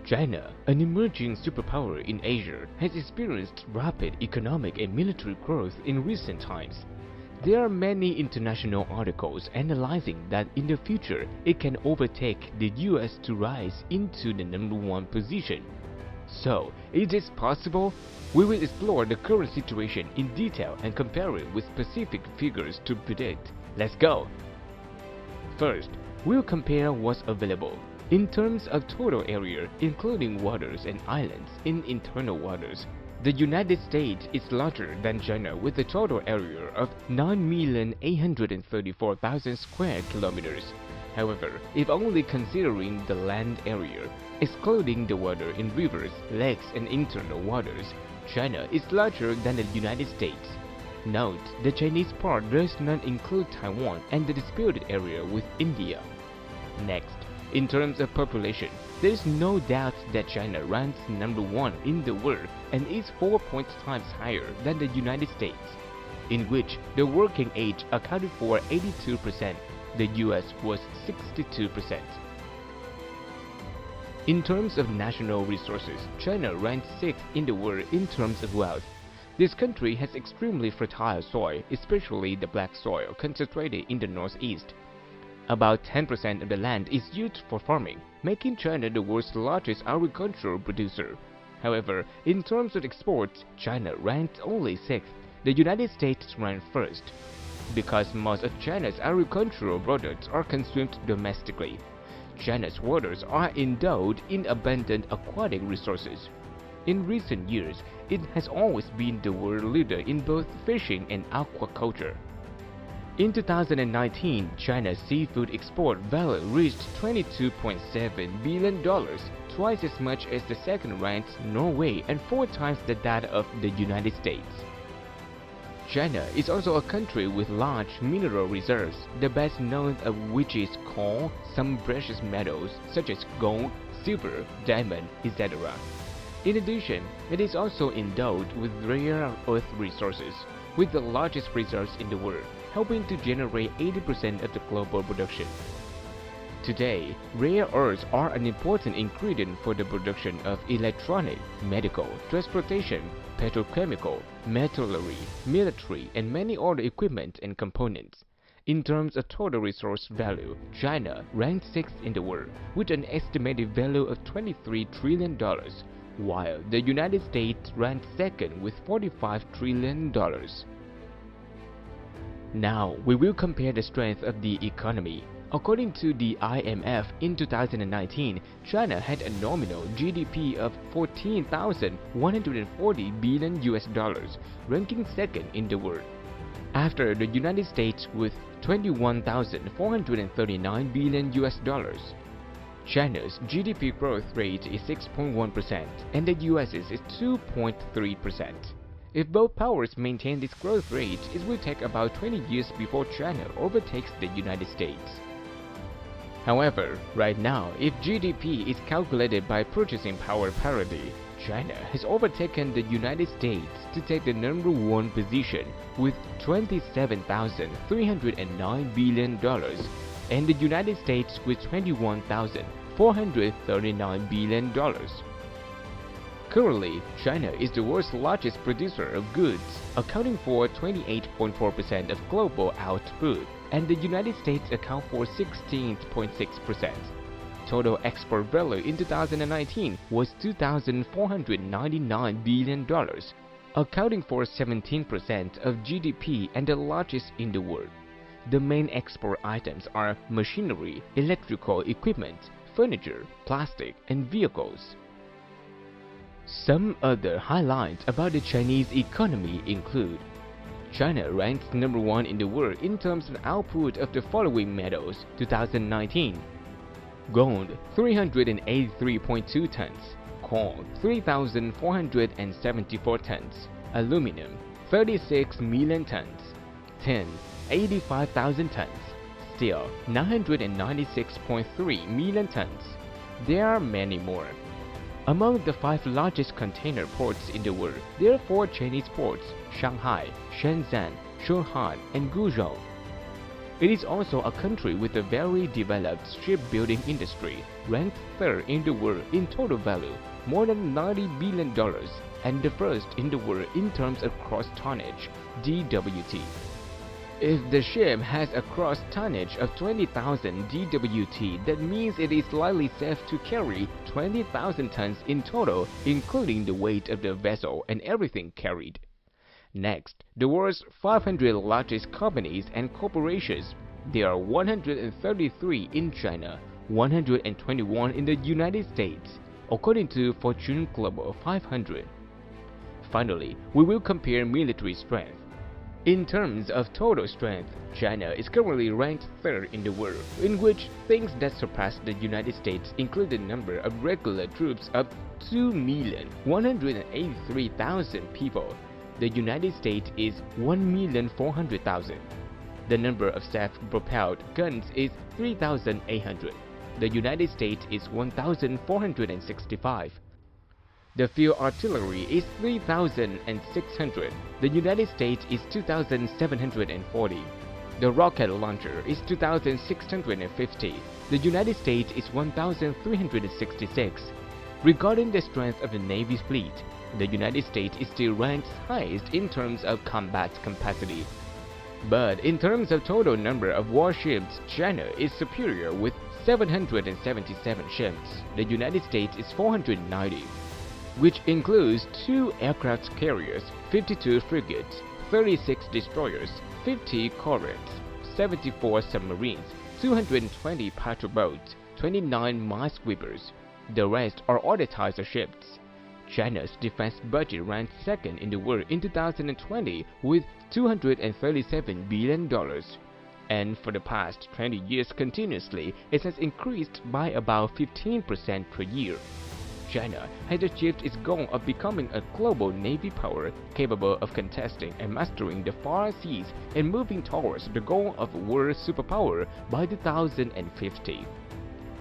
China, an emerging superpower in Asia, has experienced rapid economic and military growth in recent times. There are many international articles analyzing that in the future it can overtake the US to rise into the #1 position. So, is this possible? We will explore the current situation in detail and compare it with specific figures to predict. Let's go! First, we'll compare what's available. In terms of total area, including waters and islands in internal waters, the United States is larger than China with a total area of 9,834,000 square kilometers. However, if only considering the land area, excluding the water in rivers, lakes, and internal waters, China is larger than the United States. Note, the Chinese part does not include Taiwan and the disputed area with India. Next, in terms of population, there is no doubt that China ranks #1 in the world and is 4 times higher than the United States, in which the working age accounted for 82%, the US was 62%. In terms of national resources, China ranks 6th in the world in terms of wealth. This country has extremely fertile soil, especially the black soil concentrated in the northeast. About 10% of the land is used for farming, making China the world's largest agricultural producer. However, in terms of exports, China ranked only 6th. The United States ranked 1st. Because most of China's agricultural products are consumed domestically, China's waters are endowed in abundant aquatic resources. In recent years, it has always been the world leader in both fishing and aquaculture. In 2019, China's seafood export value reached $22.7 billion, twice as much as the second-ranked Norway and 4 times that of the United States. China is also a country with large mineral reserves, the best known of which is coal, some precious metals such as gold, silver, diamond, etc. In addition, it is also endowed with rare earth resources, with the largest reserves in the world, helping to generate 80% of the global production. Today, rare earths are an important ingredient for the production of electronic, medical, transportation, petrochemical, metallurgy, military, and many other equipment and components. In terms of total resource value, China ranked 6th in the world with an estimated value of $23 trillion, while the United States ranked 2nd with $45 trillion. Now, we will compare the strength of the economy. According to the IMF, in 2019, China had a nominal GDP of $14,140 billion, ranking 2nd in the world, after the United States with $21,439 billion. China's GDP growth rate is 6.1% and the US's is 2.3%. If both powers maintain this growth rate, it will take about 20 years before China overtakes the United States. However, right now, if GDP is calculated by purchasing power parity, China has overtaken the United States to take the #1 position with $27,309 billion and the United States with $21,439 billion. Currently, China is the world's largest producer of goods, accounting for 28.4% of global output, and the United States account for 16.6%. Total export value in 2019 was $2,499 billion, accounting for 17% of GDP and the largest in the world. The main export items are machinery, electrical equipment, furniture, plastic, and vehicles. Some other highlights about the Chinese economy include: China ranks #1 in the world in terms of output of the following metals 2019: gold 383.2 tons, coal 3,474 tons, aluminum 36 million tons, tin 85,000 tons, steel 996.3 million tons. There are many more. Among the 5 largest container ports in the world, there are 4 Chinese ports: Shanghai, Shenzhen, Shanghai, and Guizhou. It is also a country with a very developed shipbuilding industry, ranked third in the world in total value, more than $90 billion, and the first in the world in terms of cross tonnage, DWT. If the ship has a cross tonnage of 20,000 DWT, that means it is likely safe to carry 20,000 tons in total, including the weight of the vessel and everything carried. Next, the world's 500 largest companies and corporations. There are 133 in China, 121 in the United States, according to Fortune Global 500. Finally, we will compare military strength. In terms of total strength, China is currently ranked third in the world, in which things that surpass the United States include the number of regular troops of 2,183,000 people. The United States is 1,400,000. The number of self-propelled guns is 3,800. The United States is 1,465. The field artillery is 3,600. The United States is 2,740. The rocket launcher is 2,650. The United States is 1,366. Regarding the strength of the Navy's fleet, the United States is still ranked highest in terms of combat capacity. But in terms of total number of warships, China is superior with 777 ships. The United States is 490, which includes 2 aircraft carriers, 52 frigates, 36 destroyers, 50 corvettes, 74 submarines, 220 patrol boats, 29 minesweepers. The rest are other types of ships. China's defense budget ranked second in the world in 2020 with $237 billion. And for the past 20 years continuously, it has increased by about 15% per year. China has achieved its goal of becoming a global navy power capable of contesting and mastering the far seas and moving towards the goal of a world superpower by 2050.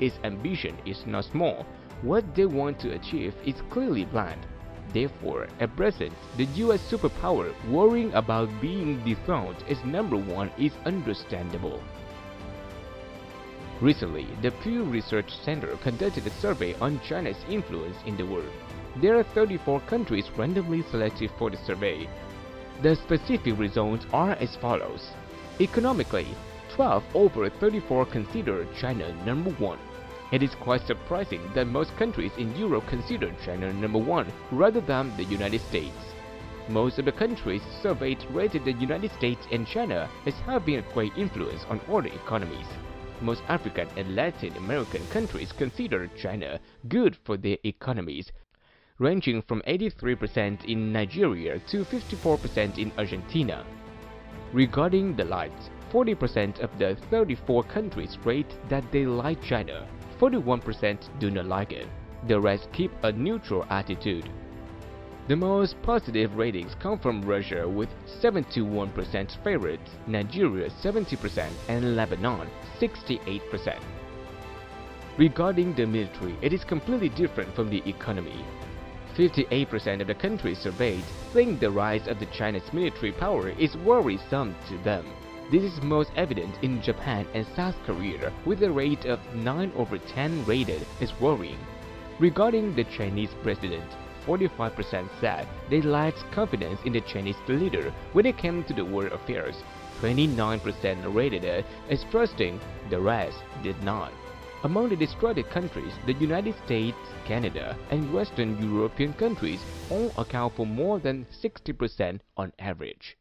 Its ambition is not small. What they want to achieve is clearly planned. Therefore, at present, the US superpower worrying about being dethroned as number one is understandable. Recently, the Pew Research Center conducted a survey on China's influence in the world. There are 34 countries randomly selected for the survey. The specific results are as follows. Economically, 12 over 34 consider China number one. It is quite surprising that most countries in Europe consider China number one rather than the United States. Most of the countries surveyed rated the United States and China as having a great influence on other economies. Most African and Latin American countries consider China good for their economies, ranging from 83% in Nigeria to 54% in Argentina. Regarding the likes, 40% of the 34 countries rate that they like China, 41% do not like it. The rest keep a neutral attitude. The most positive ratings come from Russia with 71% favorites, Nigeria 70%, and Lebanon 68%. Regarding the military, it is completely different from the economy. 58% of the countries surveyed think the rise of the China's military power is worrisome to them. This is most evident in Japan and South Korea, with a rate of 9 over 10 rated as worrying. Regarding the Chinese president, 45% said they lacked confidence in the Chinese leader when it came to the world affairs. 29% rated it as trusting, the rest did not. Among the distrusted countries, the United States, Canada, and Western European countries all account for more than 60% on average.